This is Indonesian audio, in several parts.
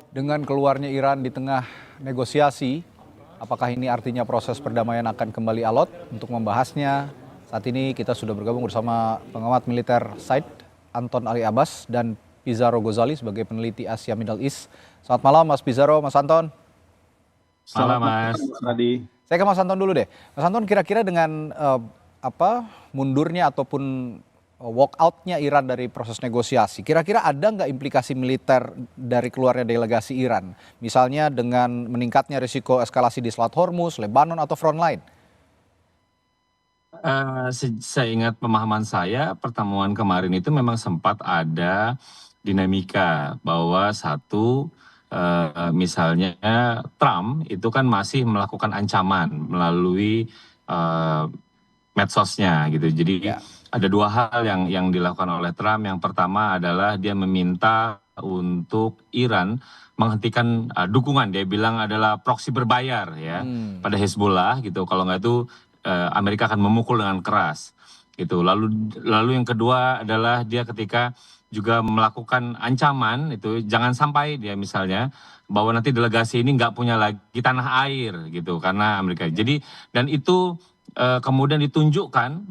Dengan keluarnya Iran di tengah negosiasi, apakah ini artinya proses perdamaian akan kembali alot? Untuk membahasnya, saat ini kita sudah bergabung bersama pengamat militer Said Anton Ali Abbas dan Pizarro Gozali sebagai peneliti Asia Middle East. Selamat malam Mas Pizarro, Mas Anton. Selamat malam Mas Radi. Saya ke Mas Anton dulu deh. Mas Anton, kira-kira dengan mundurnya ataupun walkoutnya Iran dari proses negosiasi, kira-kira ada nggak implikasi militer dari keluarnya delegasi Iran? Misalnya dengan meningkatnya risiko eskalasi di Selat Hormuz, Lebanon, atau front line? Seingat pemahaman saya, pertemuan kemarin itu memang sempat ada dinamika bahwa misalnya Trump itu kan masih melakukan ancaman melalui medsosnya gitu. Jadi ada dua hal yang dilakukan oleh Trump. Yang pertama adalah dia meminta untuk Iran menghentikan dukungan. Dia bilang adalah proksi berbayar ya pada Hezbollah gitu. Kalau nggak itu Amerika akan memukul dengan keras gitu. Lalu yang kedua adalah dia ketika juga melakukan ancaman itu jangan sampai dia misalnya bahwa nanti delegasi ini nggak punya lagi tanah air gitu karena Amerika. Jadi dan itu kemudian ditunjukkan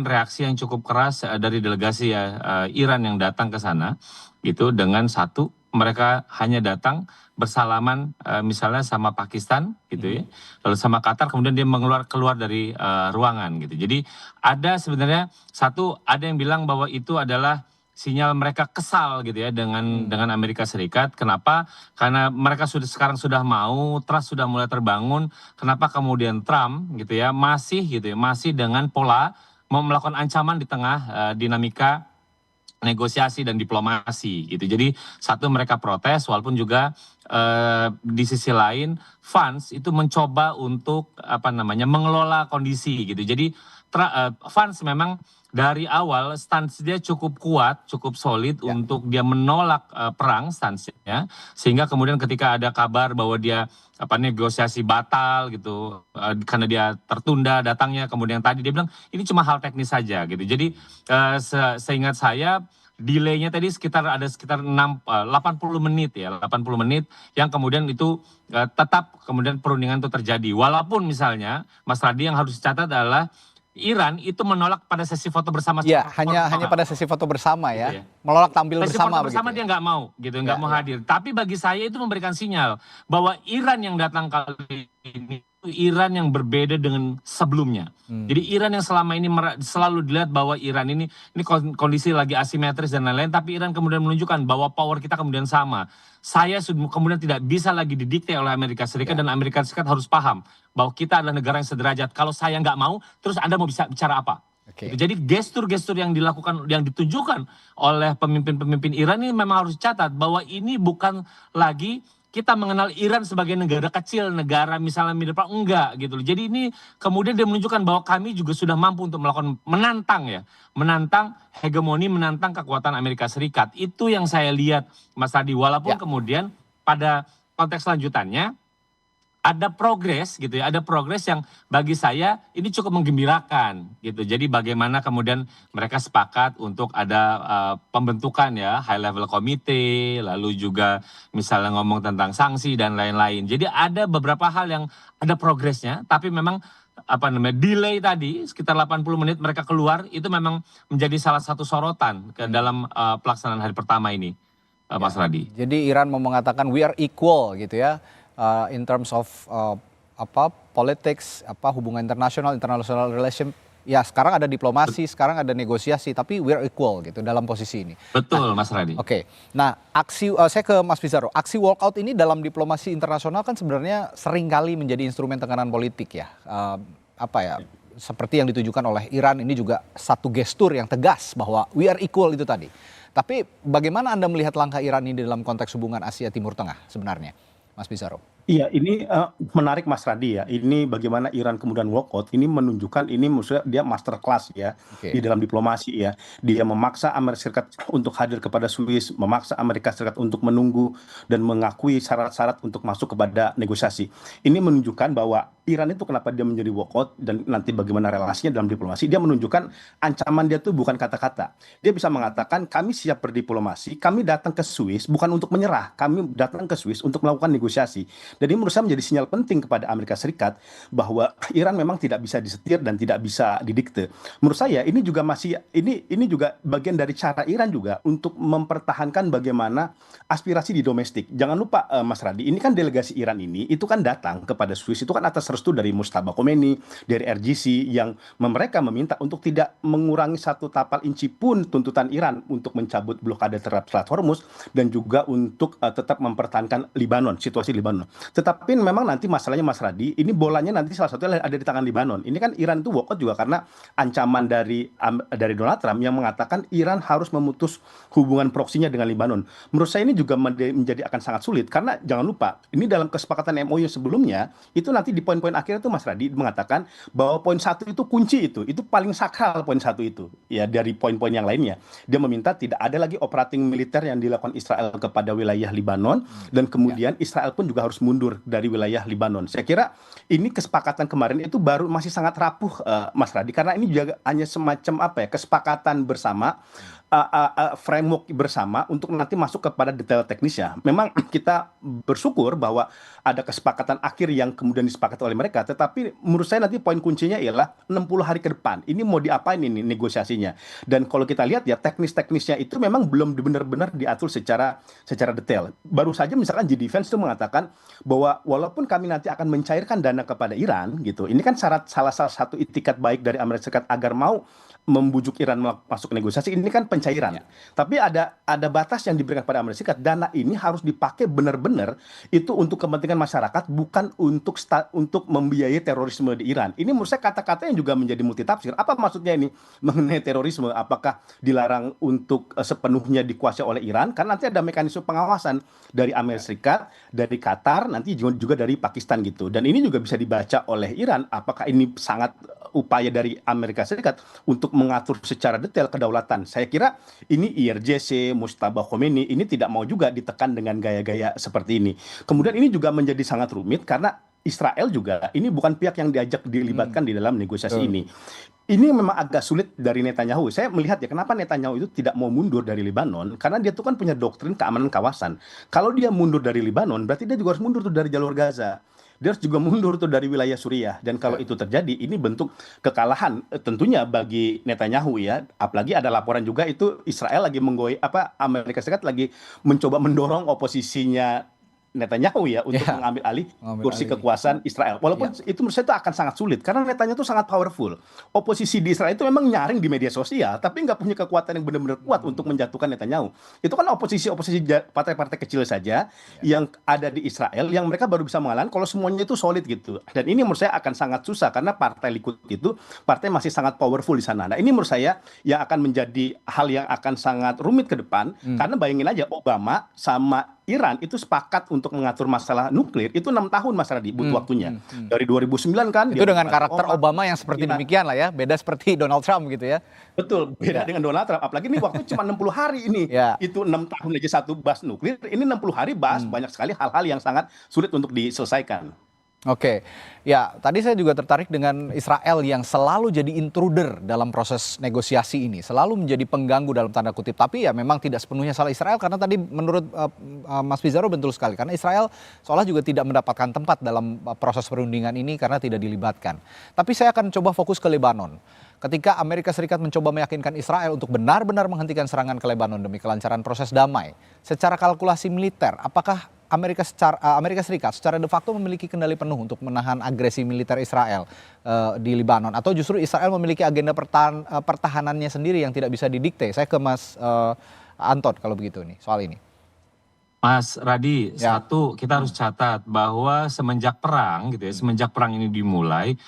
reaksi yang cukup keras dari delegasi Iran yang datang ke sana gitu dengan satu mereka hanya datang bersalaman misalnya sama Pakistan gitu ya, lalu sama Qatar, kemudian dia keluar dari ruangan gitu. Jadi ada sebenarnya ada yang bilang bahwa itu adalah sinyal mereka kesal gitu ya dengan Amerika Serikat. Kenapa? Karena mereka sekarang sudah mau, trust sudah mulai terbangun. Kenapa kemudian Trump gitu ya masih dengan pola mau melakukan ancaman di tengah dinamika negosiasi dan diplomasi gitu. Jadi mereka protes, walaupun juga di sisi lain Vance itu mencoba untuk mengelola kondisi gitu. Jadi Vance memang dari awal stance dia cukup kuat, cukup solid untuk dia menolak perang stance-nya, sehingga kemudian ketika ada kabar bahwa dia negosiasi batal gitu karena dia tertunda datangnya, kemudian tadi dia bilang ini cuma hal teknis saja gitu. Jadi seingat saya delaynya tadi sekitar 80 menit ya, 80 menit yang kemudian itu tetap kemudian perundingan itu terjadi. Walaupun misalnya Mas Radi yang harus dicatat adalah Iran itu menolak pada sesi foto bersama. Ya, hanya pada sesi foto bersama ya. Gitu ya. Menolak tampil sesi bersama foto bersama begitu. Dia nggak mau gitu, nggak mau hadir. Tapi bagi saya itu memberikan sinyal bahwa Iran yang datang kali ini Iran yang berbeda dengan sebelumnya. Jadi Iran yang selama ini selalu dilihat bahwa Iran ini kondisi lagi asimetris dan lain-lain, tapi Iran kemudian menunjukkan bahwa power kita kemudian sama. Saya kemudian tidak bisa lagi didikte oleh Amerika Serikat dan Amerika Serikat harus paham bahwa kita adalah negara yang sederajat. Kalau saya nggak mau, terus Anda mau bisa bicara apa? Jadi gestur-gestur yang dilakukan, yang ditunjukkan oleh pemimpin-pemimpin Iran ini memang harus dicatat bahwa ini bukan lagi kita mengenal Iran sebagai negara kecil, negara misalnya middle power, enggak gitu loh. Jadi ini kemudian dia menunjukkan bahwa kami juga sudah mampu untuk menantang hegemoni, menantang kekuatan Amerika Serikat. Itu yang saya lihat Mas Adi, walaupun kemudian pada konteks lanjutannya ada progres gitu ya, ada progres yang bagi saya ini cukup menggembirakan gitu. Jadi bagaimana kemudian mereka sepakat untuk ada pembentukan ya high level committee, lalu juga misalnya ngomong tentang sanksi dan lain-lain. Jadi ada beberapa hal yang ada progresnya, tapi memang delay tadi sekitar 80 menit mereka keluar itu memang menjadi salah satu sorotan ke dalam pelaksanaan hari pertama ini, Mas Radi. Jadi Iran mau mengatakan we are equal gitu ya. In terms of politics, hubungan internasional relation, ya sekarang ada diplomasi, sekarang ada negosiasi, tapi we're equal gitu dalam posisi ini. Betul, Mas Radi. Oke. Nah, saya ke Mas Pizarro. Aksi walkout ini dalam diplomasi internasional kan sebenarnya seringkali menjadi instrumen tekanan politik ya. Seperti yang ditujukan oleh Iran ini juga satu gestur yang tegas bahwa we are equal itu tadi. Tapi bagaimana Anda melihat langkah Iran ini dalam konteks hubungan Asia Timur Tengah sebenarnya, Mas Pizarro? Iya, ini menarik Mas Radi ya. Ini bagaimana Iran kemudian walkout. Ini menunjukkan ini maksudnya dia master class ya di Oke. dalam diplomasi ya. Dia memaksa Amerika Serikat untuk hadir kepada Swiss, memaksa Amerika Serikat untuk menunggu dan mengakui syarat-syarat untuk masuk kepada negosiasi. Ini menunjukkan bahwa Iran itu kenapa dia menjadi walkout dan nanti bagaimana relasinya dalam diplomasi. Dia menunjukkan ancaman dia tuh bukan kata-kata. Dia bisa mengatakan kami siap berdiplomasi, kami datang ke Swiss bukan untuk menyerah, kami datang ke Swiss untuk melakukan negosiasi. Jadi menurut saya menjadi sinyal penting kepada Amerika Serikat bahwa Iran memang tidak bisa disetir dan tidak bisa didikte. Menurut saya ini juga masih ini juga bagian dari cara Iran juga untuk mempertahankan bagaimana aspirasi di domestik. Jangan lupa Mas Radi, ini kan delegasi Iran ini itu kan datang kepada Swiss itu kan atas restu dari Mujtaba Khomeini, dari RGC yang mereka meminta untuk tidak mengurangi satu tapal inci pun tuntutan Iran untuk mencabut blokade terhadap Selat Hormuz dan juga untuk tetap mempertahankan Libanon, situasi Libanon. Tetapi memang nanti masalahnya Mas Radi, ini bolanya nanti salah satunya ada di tangan Libanon. Ini kan Iran itu walkout juga karena ancaman dari Donald Trump yang mengatakan Iran harus memutus hubungan proksinya dengan Libanon. Menurut saya ini juga menjadi akan sangat sulit karena jangan lupa ini dalam kesepakatan MOU sebelumnya itu nanti di poin-poin akhir itu Mas Radi mengatakan bahwa poin satu itu kunci itu paling sakral poin satu itu ya dari poin-poin yang lainnya. Dia meminta tidak ada lagi operating militer yang dilakukan Israel kepada wilayah Libanon dan Ya. kemudian Israel pun juga harus mundur dari wilayah Libanon. Saya kira ini kesepakatan kemarin itu baru masih sangat rapuh Mas Radi karena ini juga hanya semacam apa ya kesepakatan bersama framework bersama untuk nanti masuk kepada detail teknisnya. Memang kita bersyukur bahwa ada kesepakatan akhir yang kemudian disepakati oleh mereka, tetapi menurut saya nanti poin kuncinya ialah 60 hari ke depan. Ini mau diapain ini negosiasinya? Dan kalau kita lihat ya teknis-teknisnya itu memang belum benar-benar diatur secara detail. Baru saja misalkan G Defense itu mengatakan bahwa walaupun kami nanti akan mencairkan dana kepada Iran gitu. Ini kan salah satu itikat baik dari Amerika Serikat agar mau membujuk Iran masuk ke negosiasi ini kan pencairan. Ya. Tapi ada batas yang diberikan pada Amerika Serikat. Dana ini harus dipakai benar-benar itu untuk kepentingan masyarakat bukan untuk membiayai terorisme di Iran. Ini menurut saya kata-kata yang juga menjadi multitafsir. Apa maksudnya ini mengenai terorisme? Apakah dilarang untuk sepenuhnya dikuasai oleh Iran? Karena nanti ada mekanisme pengawasan dari Amerika Serikat, dari Qatar, nanti juga dari Pakistan gitu. Dan ini juga bisa dibaca oleh Iran. Apakah ini sangat upaya dari Amerika Serikat untuk mengatur secara detail kedaulatan. Saya kira ini IRGC, Mujtaba Khomeini ini tidak mau juga ditekan dengan gaya-gaya seperti ini. Kemudian ini juga menjadi sangat rumit karena Israel juga ini bukan pihak yang diajak dilibatkan di dalam negosiasi Betul. ini. Ini memang agak sulit dari Netanyahu. Saya melihat ya kenapa Netanyahu itu tidak mau mundur dari Lebanon karena dia tuh kan punya doktrin keamanan kawasan. Kalau dia mundur dari Lebanon berarti dia juga harus mundur tuh dari jalur Gaza. Dia harus juga mundur tuh dari wilayah Suriah dan kalau Ya. itu terjadi ini bentuk kekalahan tentunya bagi Netanyahu ya. Apalagi ada laporan juga itu Israel lagi Amerika Serikat lagi mencoba mendorong oposisinya Netanyahu ya untuk Ya. mengambil alih Mengambil kursi alih. kekuasaan Israel. Walaupun Ya. itu menurut saya itu akan sangat sulit karena Netanyahu itu sangat powerful. Oposisi di Israel itu memang nyaring di media sosial tapi nggak punya kekuatan yang benar-benar kuat untuk menjatuhkan Netanyahu. Itu kan oposisi partai-partai kecil saja Ya. yang ada di Israel yang mereka baru bisa mengalahkan kalau semuanya itu solid gitu. Dan ini menurut saya akan sangat susah karena partai Likud itu partai masih sangat powerful di sana. Nah, ini menurut saya yang akan menjadi hal yang akan sangat rumit ke depan karena bayangin aja Obama sama Iran itu sepakat untuk mengatur masalah nuklir itu 6 tahun Mas Radi butuh waktunya. Dari 2009 kan Itu dia dengan membuat karakter Obama yang seperti Iran. demikian lah ya, beda seperti Donald Trump gitu ya. Betul, beda dengan Donald Trump. Apalagi ini waktu cuma 60 hari ini. Ya. Itu 6 tahun aja satu bahas nuklir, ini 60 hari bahas banyak sekali hal-hal yang sangat sulit untuk diselesaikan. Oke, ya tadi saya juga tertarik dengan Israel yang selalu jadi intruder dalam proses negosiasi ini, selalu menjadi pengganggu dalam tanda kutip. Tapi ya memang tidak sepenuhnya salah Israel karena tadi menurut Mas Pizarro betul sekali karena Israel seolah juga tidak mendapatkan tempat dalam proses perundingan ini karena tidak dilibatkan. Tapi saya akan coba fokus ke Lebanon. Ketika Amerika Serikat mencoba meyakinkan Israel untuk benar-benar menghentikan serangan ke Lebanon demi kelancaran proses damai, secara kalkulasi militer, apakah Amerika Serikat secara de facto memiliki kendali penuh untuk menahan agresi militer Israel di Lebanon atau justru Israel memiliki agenda pertahanannya sendiri yang tidak bisa didikte? Saya ke Mas Anton kalau begitu nih soal ini. Mas Radi, Ya. satu kita harus catat bahwa semenjak perang gitu ya, semenjak perang ini dimulai,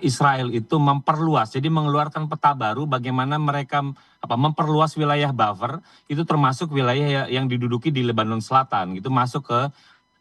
Israel itu memperluas, jadi mengeluarkan peta baru bagaimana mereka memperluas wilayah buffer itu termasuk wilayah yang diduduki di Lebanon Selatan gitu masuk ke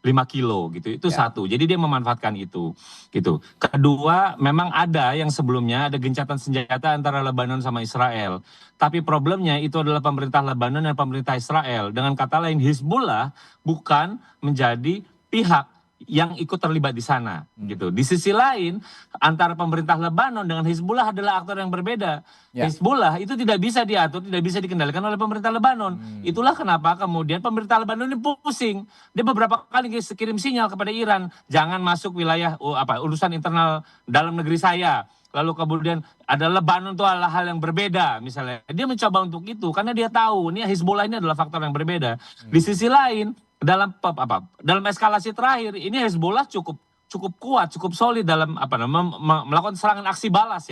5 kilo gitu. Itu Ya. satu. Jadi dia memanfaatkan itu gitu. Kedua, memang ada yang sebelumnya ada gencatan senjata antara Lebanon sama Israel. Tapi problemnya itu adalah pemerintah Lebanon dan pemerintah Israel. Dengan kata lain, Hizbullah bukan menjadi pihak yang ikut terlibat di sana gitu. Di sisi lain, antara pemerintah Lebanon dengan Hizbullah adalah aktor yang berbeda. Ya. Hizbullah itu tidak bisa diatur, tidak bisa dikendalikan oleh pemerintah Lebanon. Itulah kenapa kemudian pemerintah Lebanon ini pusing. Dia beberapa kali kirim sinyal kepada Iran, jangan masuk wilayah urusan internal dalam negeri saya. Lalu kemudian ada Lebanon itu adalah hal yang berbeda misalnya. Dia mencoba untuk itu karena dia tahu ini Hizbullah ini adalah faktor yang berbeda. Di sisi lain dalam eskalasi terakhir ini Hezbollah cukup kuat, cukup solid dalam melakukan serangan aksi balas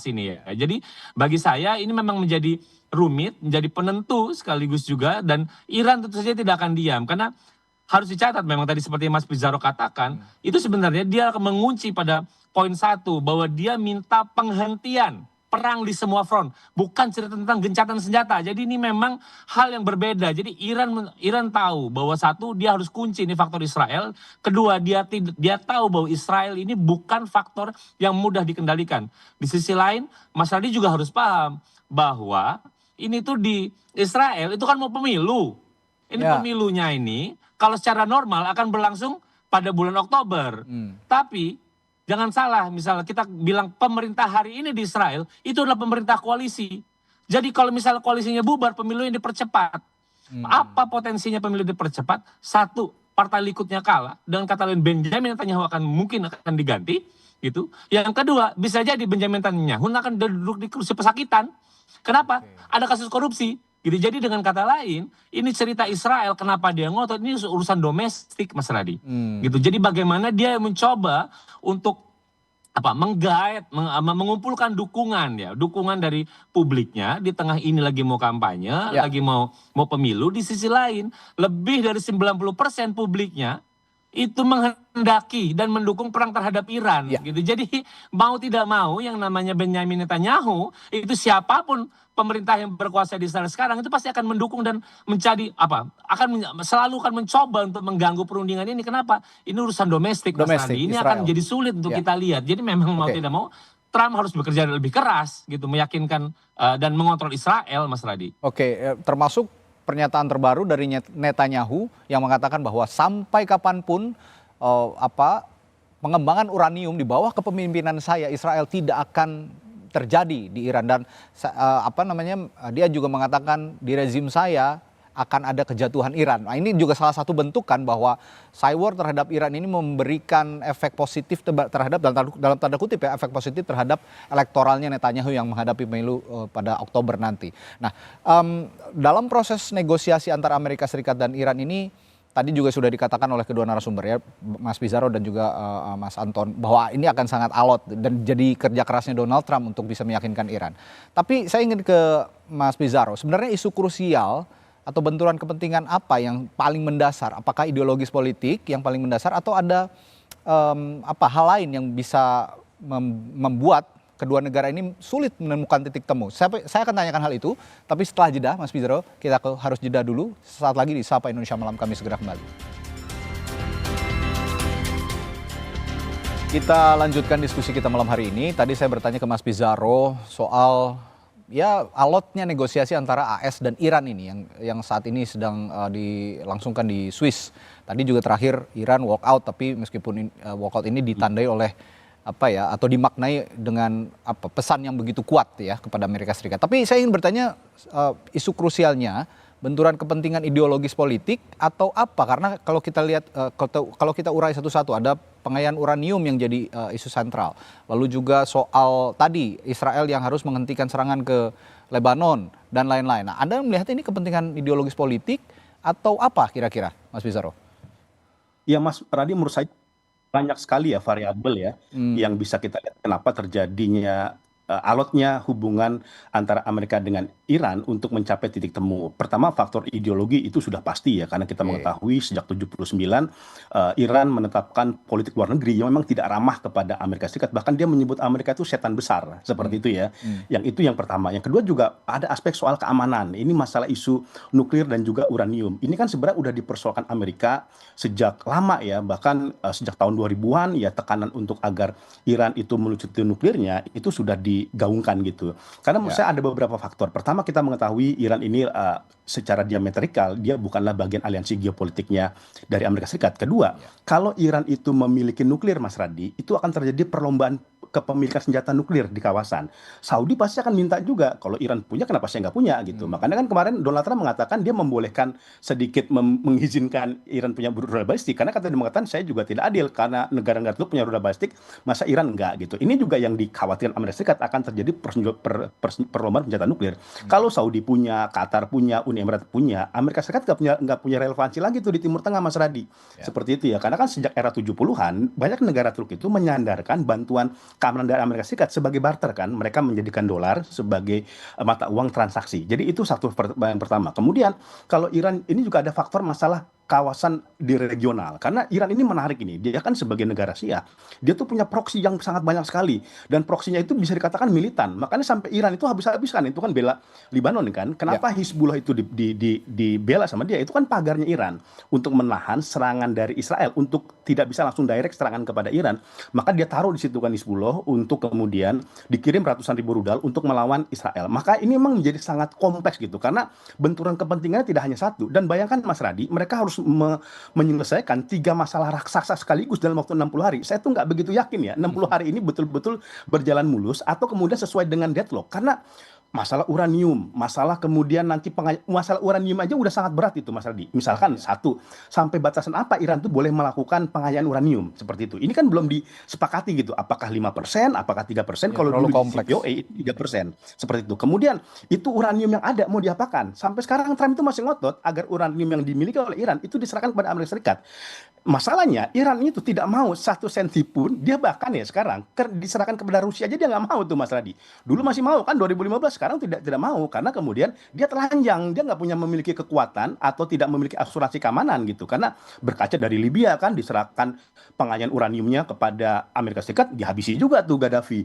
ini ya. Jadi bagi saya ini memang menjadi rumit, menjadi penentu sekaligus juga, dan Iran tentu saja tidak akan diam karena harus dicatat memang tadi seperti Mas Pizarro katakan, itu sebenarnya dia akan mengunci pada poin 1 bahwa dia minta penghentian perang di semua front, bukan cerita tentang gencatan senjata. Jadi ini memang hal yang berbeda. Jadi Iran tahu bahwa satu, dia harus kunci ini faktor Israel. Kedua, dia tahu bahwa Israel ini bukan faktor yang mudah dikendalikan. Di sisi lain, Mas Radi juga harus paham bahwa ini tuh di Israel itu kan mau pemilu. Ini Ya. pemilunya ini kalau secara normal akan berlangsung pada bulan Oktober. Tapi jangan salah, misalnya kita bilang pemerintah hari ini di Israel, itu adalah pemerintah koalisi. Jadi kalau misalnya koalisinya bubar, pemilu yang dipercepat. Apa potensinya pemilu dipercepat? Satu, partai Likudnya kalah. Dengan kata lain, Benjamin Netanyahu mungkin akan diganti. Gitu. Yang kedua, bisa jadi Benjamin Netanyahu akan duduk di kursi pesakitan. Kenapa? Ada kasus korupsi. Gitu. Jadi dengan kata lain, ini cerita Israel kenapa dia ngotot, ini urusan domestik, Mas Radi. Gitu. Jadi bagaimana dia mencoba untuk menggait, mengumpulkan dukungan dari publiknya di tengah ini lagi mau kampanye, Ya. lagi mau pemilu. Di sisi lain, lebih dari 90% publiknya itu menghendaki dan mendukung perang terhadap Iran, Ya. gitu. Jadi mau tidak mau yang namanya Benjamin Netanyahu itu siapapun pemerintah yang berkuasa di Israel sekarang itu pasti akan mendukung dan selalu akan mencoba untuk mengganggu perundingan ini. Kenapa? Ini urusan domestik, Mas Domestik, Randi. Ini Israel. akan jadi sulit untuk Ya. kita lihat. Jadi memang mau Oke. tidak mau Trump harus bekerja lebih keras gitu, meyakinkan dan mengontrol Israel, Mas Radi. Oke, termasuk pernyataan terbaru dari Netanyahu yang mengatakan bahwa sampai kapanpun pengembangan uranium di bawah kepemimpinan saya, Israel tidak akan terjadi di Iran. Dan dia juga mengatakan di rezim saya akan ada kejatuhan Iran. Nah, ini juga salah satu bentuk kan bahwa cywar terhadap Iran ini memberikan efek positif terhadap, dalam tanda kutip ya, efek positif terhadap elektoralnya Netanyahu yang menghadapi pemilu pada Oktober nanti. Nah, dalam proses negosiasi antara Amerika Serikat dan Iran ini, tadi juga sudah dikatakan oleh kedua narasumber ya, Mas Pizarro dan juga Mas Anton, bahwa ini akan sangat alot dan jadi kerja kerasnya Donald Trump untuk bisa meyakinkan Iran. Tapi saya ingin ke Mas Pizarro, sebenarnya isu krusial atau benturan kepentingan apa yang paling mendasar? Apakah ideologis politik yang paling mendasar atau ada hal lain yang bisa membuat kedua negara ini sulit menemukan titik temu? Saya akan tanyakan hal itu, tapi setelah jeda, Mas Pizarro, kita harus jeda dulu. Sesaat lagi di Sapa Indonesia Malam kami segera kembali. Kita lanjutkan diskusi kita malam hari ini. Tadi saya bertanya ke Mas Pizarro soal alotnya negosiasi antara AS dan Iran ini yang saat ini sedang dilangsungkan di Swiss. Tadi juga terakhir Iran walk out, tapi meskipun walk out ini ditandai oleh atau dimaknai dengan pesan yang begitu kuat ya kepada Amerika Serikat. Tapi saya ingin bertanya isu krusialnya benturan kepentingan ideologis politik atau apa? Karena kalau kita lihat kalau kita urai satu-satu, ada pengayaan uranium yang jadi isu sentral. Lalu juga soal tadi Israel yang harus menghentikan serangan ke Lebanon dan lain-lain. Nah, Anda melihat ini kepentingan ideologis politik atau apa kira-kira, Mas Pizarro? Ya Mas Radi, menurut saya banyak sekali ya variabel ya yang bisa kita lihat kenapa terjadinya alotnya hubungan antara Amerika dengan Iran untuk mencapai titik temu. Pertama, faktor ideologi itu sudah pasti ya, karena kita mengetahui sejak 79 Iran menetapkan politik luar negeri yang memang tidak ramah kepada Amerika Serikat. Bahkan dia menyebut Amerika itu setan besar, seperti itu ya. Yang itu yang pertama. Yang kedua juga ada aspek soal keamanan. Ini masalah isu nuklir dan juga uranium. Ini kan sebenarnya udah dipersoalkan Amerika sejak lama ya, bahkan sejak tahun 2000-an ya, tekanan untuk agar Iran itu melucuti nuklirnya itu sudah digaungkan gitu. Karena menurut saya ada beberapa faktor. Pertama, kita mengetahui Iran ini secara diametrikal dia bukanlah bagian aliansi geopolitiknya dari Amerika Serikat. Kedua, kalau Iran itu memiliki nuklir, Mas Radi, itu akan terjadi perlombaan kepemilikan senjata nuklir di kawasan. Saudi pasti akan minta juga, kalau Iran punya kenapa saya nggak punya gitu. Makanya kan kemarin Donald Trump mengatakan dia membolehkan sedikit mengizinkan Iran punya rudal balistik, karena kata dia mengatakan saya juga tidak adil karena negara-negara itu punya rudal balistik, masa Iran enggak gitu. Ini juga yang dikhawatirkan Amerika Serikat akan terjadi perlombaan senjata nuklir. Kalau Saudi punya, Qatar punya, Uni Emirat punya, Amerika Serikat nggak punya relevansi lagi tuh di Timur Tengah, Mas Radi. Seperti itu ya, karena kan sejak era 70-an banyak negara Turki itu menyandarkan bantuan keamanan dari Amerika Serikat sebagai barter kan, mereka menjadikan dolar sebagai mata uang transaksi. Jadi itu satu yang pertama. Kemudian kalau Iran ini juga ada faktor masalah kawasan di regional, karena Iran ini menarik ini, dia kan sebagai negara Syiah, dia tuh punya proksi yang sangat banyak sekali, dan proksinya itu bisa dikatakan militan, makanya sampai Iran itu habis-habisan, itu kan bela Libanon kan, kenapa Hizbullah itu dibela sama dia, itu kan pagarnya Iran, untuk menahan serangan dari Israel, untuk tidak bisa langsung direct serangan kepada Iran, maka dia taruh di situ kan Hizbullah, untuk kemudian dikirim ratusan ribu rudal untuk melawan Israel, maka ini memang menjadi sangat kompleks gitu, karena benturan kepentingannya tidak hanya satu, dan bayangkan Mas Radi, mereka harus menyelesaikan 3 masalah raksasa sekaligus dalam waktu 60 hari. Saya tuh nggak begitu yakin ya 60 hari ini betul-betul berjalan mulus atau kemudian sesuai dengan deadlock, karena masalah uranium, masalah kemudian nanti masalah uranium aja udah sangat berat itu Mas Aldi. Misalkan satu, sampai batasan apa Iran tuh boleh melakukan pengayaan uranium seperti itu. Ini kan belum disepakati gitu. Apakah 5%, apakah 3%? Kalau dulu di CPOA itu 3%. Seperti itu. Kemudian itu uranium yang ada mau diapakan? Sampai sekarang Trump itu masih ngotot agar uranium yang dimiliki oleh Iran itu diserahkan kepada Amerika Serikat. Masalahnya Iran itu tidak mau 1 senti pun, dia bahkan ya sekarang diserahkan kepada Rusia aja dia nggak mau tuh Mas Radi. Dulu masih mau kan 2015, sekarang tidak mau karena kemudian dia telanjang, dia nggak punya memiliki kekuatan atau tidak memiliki asuransi keamanan gitu, karena berkaca dari Libya kan diserahkan pengayaan uraniumnya kepada Amerika Serikat, dihabisi juga tuh Gaddafi.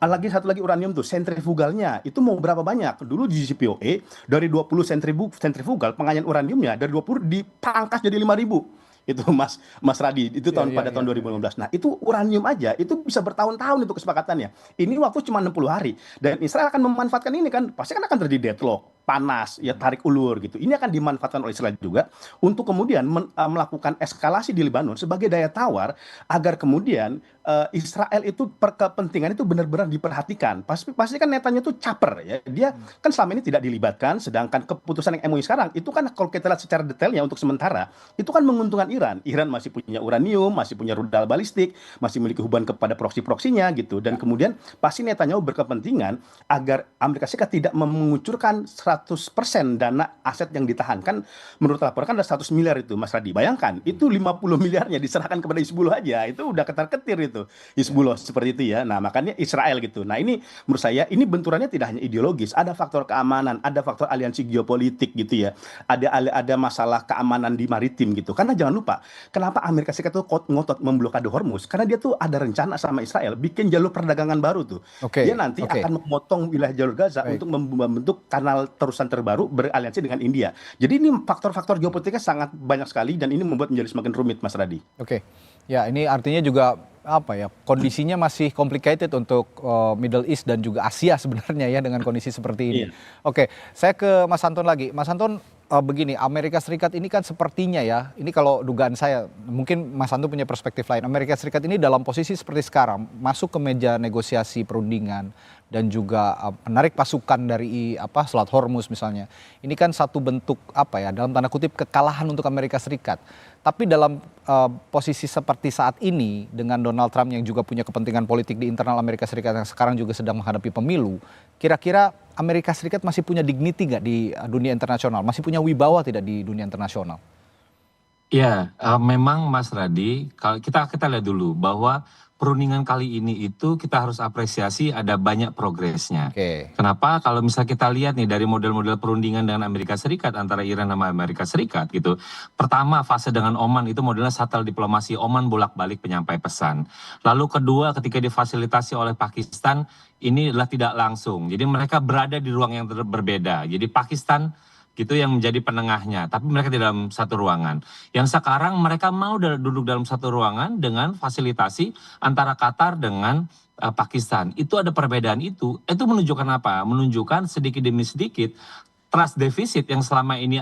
Lagi satu lagi uranium tuh sentrifugalnya itu mau berapa banyak, dulu di CPOA dari 20 sentrifugal pengayaan uraniumnya dari 20 dipangkas jadi 5.000 itu Mas Radi itu tahun 2015. Nah itu uranium aja itu bisa bertahun-tahun itu kesepakatannya, ini waktu cuma 60 hari dan Israel akan memanfaatkan ini kan, pasti kan akan terjadi deadlock, panas ya, tarik ulur gitu. Ini akan dimanfaatkan oleh Israel juga untuk kemudian melakukan eskalasi di Lebanon sebagai daya tawar agar kemudian Israel itu kepentingan itu benar-benar diperhatikan. Pasti kan Netanyahu itu caper ya, dia kan selama ini tidak dilibatkan, sedangkan keputusan yang MOU sekarang itu kan kalau kita lihat secara detailnya untuk sementara itu kan menguntungkan Iran. Iran masih punya uranium, masih punya rudal balistik, masih memiliki hubungan kepada proksi-proksinya gitu, dan kemudian pasti Netanyahu berkepentingan agar Amerika Serikat tidak mengucurkan 100% dana aset yang ditahankan. Menurut laporan ada 100 miliar itu Mas Radi, bayangkan itu 50 miliarnya diserahkan kepada Hizbullah aja, itu udah ketar-ketir itu Hizbullah seperti itu ya. Nah makanya Israel gitu. Nah ini menurut saya ini benturannya tidak hanya ideologis, ada faktor keamanan, ada faktor aliansi geopolitik gitu ya, ada masalah keamanan di maritim gitu. Karena jangan lupa kenapa Amerika Serikat itu ngotot memblokade Hormuz, karena dia tuh ada rencana sama Israel bikin jalur perdagangan baru tuh. Dia nanti akan memotong wilayah jalur Gaza untuk membentuk kanal terusan terbaru beraliansi dengan India. Jadi ini faktor-faktor geopolitiknya sangat banyak sekali dan ini membuat menjadi semakin rumit Mas Radi. Ya ini artinya juga apa ya, kondisinya masih complicated untuk Middle East dan juga Asia sebenarnya ya dengan kondisi seperti ini. Saya ke Mas Anton lagi. Mas Anton, begini, Amerika Serikat ini kan sepertinya ya, ini kalau dugaan saya, mungkin Mas Anton punya perspektif lain. Amerika Serikat ini dalam posisi seperti sekarang, masuk ke meja negosiasi perundingan dan juga menarik pasukan dari Selat Hormuz misalnya. Ini kan satu bentuk dalam tanda kutip kekalahan untuk Amerika Serikat. Tapi dalam posisi seperti saat ini dengan Donald Trump yang juga punya kepentingan politik di internal Amerika Serikat yang sekarang juga sedang menghadapi pemilu, kira-kira Amerika Serikat masih punya dignity nggak di dunia internasional? Masih punya wibawa tidak di dunia internasional? Ya, memang Mas Radi, kalau kita lihat dulu bahwa perundingan kali ini itu kita harus apresiasi ada banyak progresnya. Oke. Kenapa? Kalau misalnya kita lihat nih dari model-model perundingan dengan Amerika Serikat, antara Iran sama Amerika Serikat gitu. Pertama, fase dengan Oman itu modelnya shuttle diplomasi, Oman bolak-balik penyampai pesan. Lalu kedua, ketika difasilitasi oleh Pakistan, ini adalah tidak langsung. Jadi mereka berada di ruang yang berbeda. Jadi Pakistan gitu yang menjadi penengahnya, tapi mereka di dalam satu ruangan. Yang sekarang mereka mau duduk dalam satu ruangan dengan fasilitasi antara Qatar dengan Pakistan. Itu ada perbedaan itu menunjukkan apa? Menunjukkan sedikit demi sedikit trust deficit yang selama ini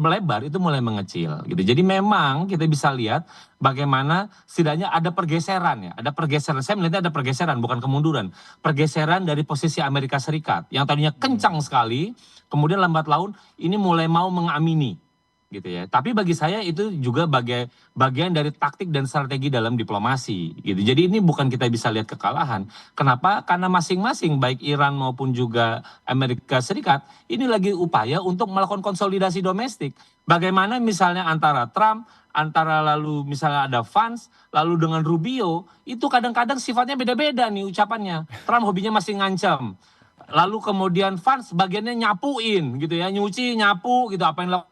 melebar itu mulai mengecil gitu. Jadi memang kita bisa lihat bagaimana setidaknya ada pergeseran ya, ada pergeseran. Saya melihatnya ada pergeseran bukan kemunduran. Pergeseran dari posisi Amerika Serikat yang tadinya kencang sekali, kemudian lambat laun ini mulai mau mengamini gitu ya. Tapi bagi saya itu juga bagian dari taktik dan strategi dalam diplomasi gitu. Jadi ini bukan kita bisa lihat kekalahan. Kenapa? Karena masing-masing baik Iran maupun juga Amerika Serikat ini lagi upaya untuk melakukan konsolidasi domestik. Bagaimana misalnya antara Trump, antara lalu misalnya ada Vance, lalu dengan Rubio, itu kadang-kadang sifatnya beda-beda nih ucapannya. Trump hobinya masih ngancam. Lalu kemudian Vance bagiannya nyapuin gitu ya, nyuci, nyapu gitu apa yang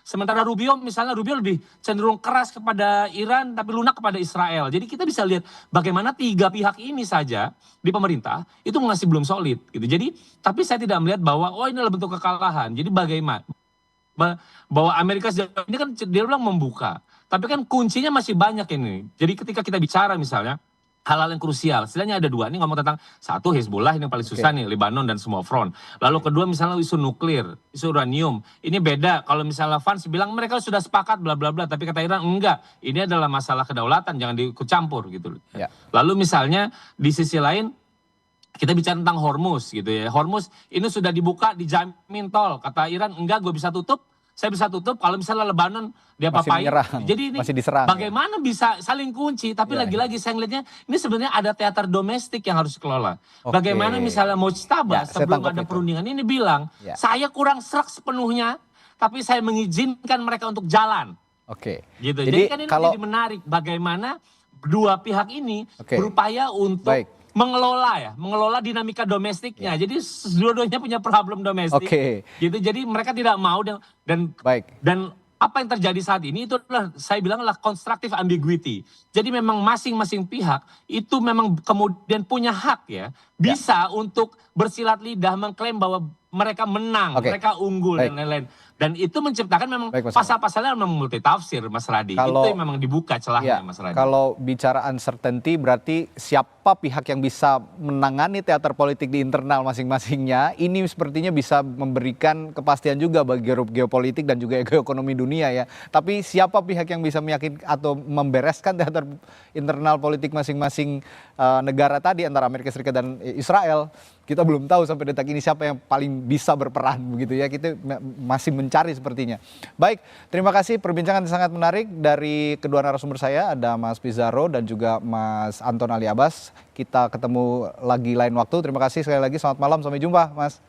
sementara Rubio lebih cenderung keras kepada Iran tapi lunak kepada Israel. Jadi kita bisa lihat bagaimana tiga pihak ini saja di pemerintah itu masih belum solid gitu. Jadi tapi saya tidak melihat bahwa ini adalah bentuk kekalahan. Jadi bagaimana bahwa Amerika ini kan dia bilang membuka, tapi kan kuncinya masih banyak ini. Jadi ketika kita bicara misalnya hal-hal yang krusial, setidaknya ada dua. Ini ngomong tentang satu Hezbollah ini yang paling susah nih, Lebanon dan semua front. Lalu kedua misalnya isu nuklir, isu uranium. Ini beda. Kalau misalnya Vance bilang mereka sudah sepakat bla bla bla, tapi kata Iran enggak. Ini adalah masalah kedaulatan, jangan diikut campur gitu. Ya. Lalu misalnya di sisi lain kita bicara tentang Hormuz gitu ya. Hormuz ini sudah dibuka, dijamin tol. Kata Iran enggak, gue bisa tutup. Saya bisa tutup kalau misalnya Lebanon dia papain. Jadi ini masih diserang, bagaimana bisa saling kunci. Tapi lagi-lagi saya ngeliatnya ini sebenarnya ada teater domestik yang harus dikelola. Bagaimana misalnya Mojtaba sebelum ada perundingan ini bilang, saya kurang serak sepenuhnya, tapi saya mengizinkan mereka untuk jalan. Gitu. Jadi kan ini jadi menarik bagaimana dua pihak ini berupaya untuk mengelola dinamika domestiknya. Jadi dua-duanya punya problem domestik. Gitu. Jadi mereka tidak mau dan apa yang terjadi saat ini itu adalah saya bilang adalah constructive ambiguity. Jadi memang masing-masing pihak itu memang kemudian punya hak ya bisa untuk bersilat lidah mengklaim bahwa mereka menang, mereka unggul dan lain-lain. Dan itu menciptakan memang pasal-pasalnya memang multitafsir, Mas Radi. Itu yang memang dibuka celahnya, Mas Radi. Kalau bicara uncertainty berarti siapa pihak yang bisa menangani teater politik di internal masing-masingnya, ini sepertinya bisa memberikan kepastian juga bagi geopolitik dan juga geoekonomi dunia ya. Tapi siapa pihak yang bisa meyakinkan atau membereskan teater internal politik masing-masing negara tadi antara Amerika Serikat dan Israel, kita belum tahu sampai detik ini siapa yang paling bisa berperan begitu ya. Kita masih mencari sepertinya. Baik, terima kasih perbincangan sangat menarik dari kedua narasumber saya, ada Mas Pizarro dan juga Mas Anton Ali Abbas. Kita ketemu lagi lain waktu. Terima kasih sekali lagi, selamat malam, sampai jumpa Mas.